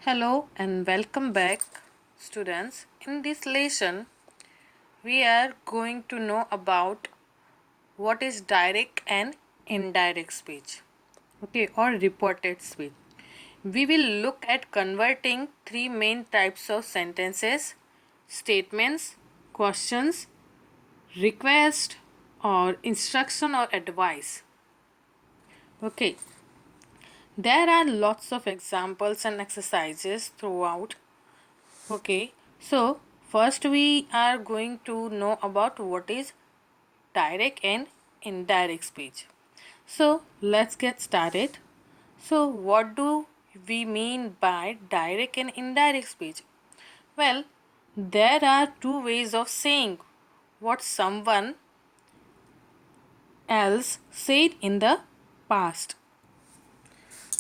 Hello and welcome back, students. In this lesson, we are going to know about what is direct and indirect speech, or reported speech. We will look at converting three main types of sentences: statements, questions, request, or instruction or advice. Okay, there are lots of examples and exercises throughout. Okay, so first we are going to know about what is direct and indirect speech. So let's get started. So, what do we mean by direct and indirect speech? Well, there are two ways of saying what someone else said in the past.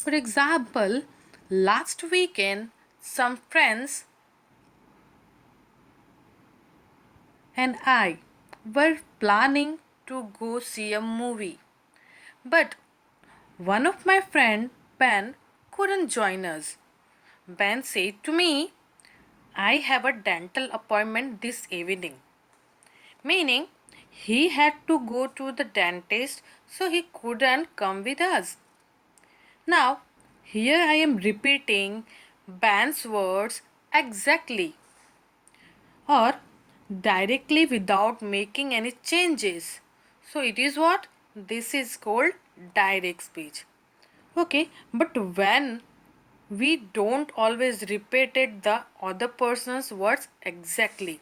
For example, last weekend, some friends and I were planning to go see a movie. But one of my friend, Ben, couldn't join us. Ben said to me, I have a dental appointment this evening. Meaning, he had to go to the dentist, so he couldn't come with us. Now, here I am repeating Ben's words exactly or directly without making any changes. So it is what? This is called direct speech. Okay, but when we don't always repeat it the other person's words exactly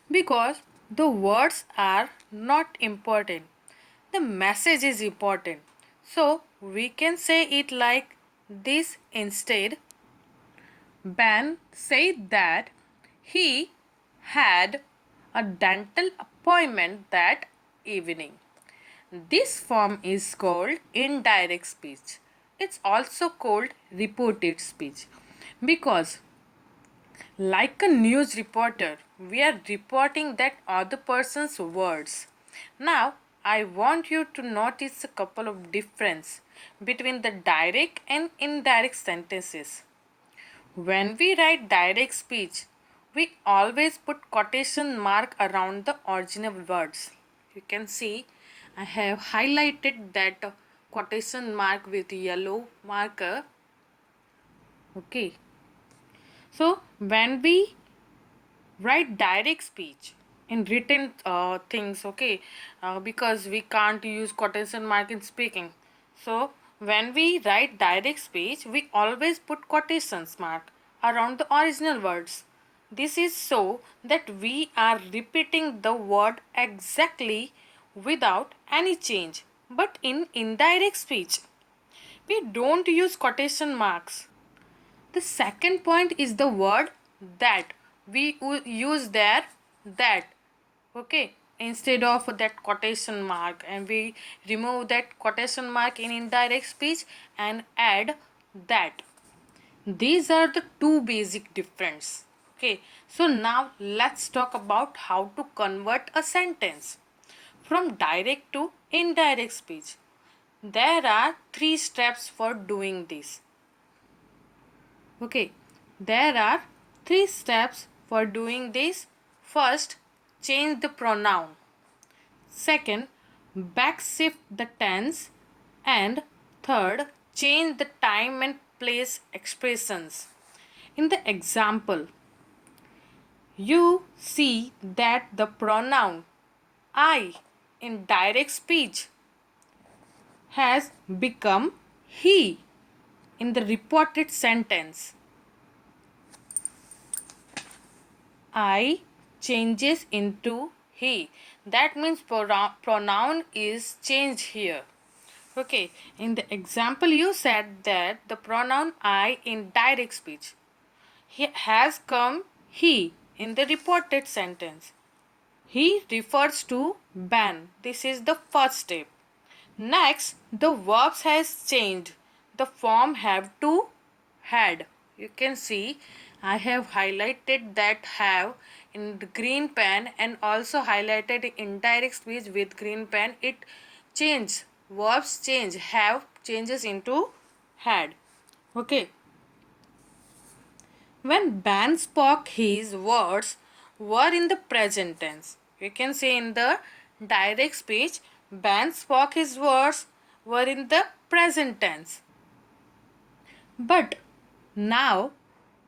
because the words are not important. The message is important. So we can say it like this instead. Ben said that he had a dental appointment that evening. This form is called indirect speech. It's also called reported speech because, like a news reporter, we are reporting that other person's words. Now, I want you to notice a couple of difference between the direct and indirect sentences. When we write direct speech, we always put quotation mark around the original words. You can see I have highlighted that quotation mark with yellow marker. Okay. So when we write direct speech in written things, because we can't use quotation mark in speaking. So when we write direct speech, we always put quotations mark around the original words. This is so that we are repeating the word exactly without any change. But in indirect speech, we don't use quotation marks. The second point is the word that. We use there that, okay, instead of that quotation mark, and we remove that quotation mark in indirect speech and add that. These are the two basic difference. Okay, so now let's talk about how to convert a sentence from direct to indirect speech. There are three steps for doing this. Okay, there are three steps for doing this. First, change the pronoun. Second, backshift the tense. And third, change the time and place expressions. In the example, you see that the pronoun I in direct speech has become he in the reported sentence. I changes into he. That means pronoun is changed here. Okay, in the example you said that the pronoun I in direct speech has come he in the reported sentence. He refers to Ben. This is the first step. Next, the verbs has changed. The form have to had. You can see I have highlighted that have in the green pen and also highlighted indirect speech with green pen. It change. Verbs change. Have changes into had. Okay. When Ben spoke, his words were in the present tense. You can say in the direct speech, Ben spoke, his words were in the present tense. But now,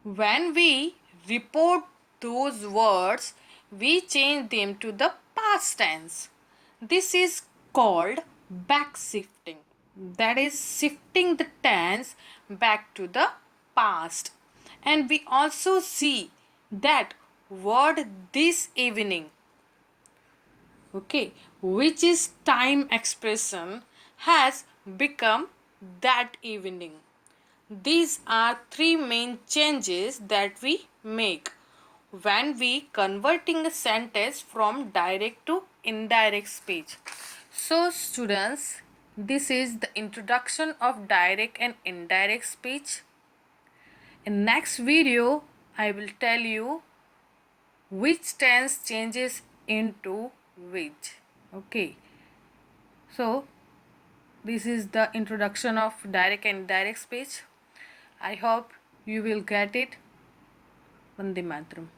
when we report those words, we change them to the past tense. This is called back shifting. That is shifting the tense back to the past. And we also see that word this evening, okay, which is time expression, has become that evening. These are three main changes that we make when we converting a sentence from direct to indirect speech. So students, this is the introduction of direct and indirect speech. In next video, I will tell you which tense changes into which. Okay. So this is the introduction of direct and indirect speech. I hope you will get it. Vande Mataram.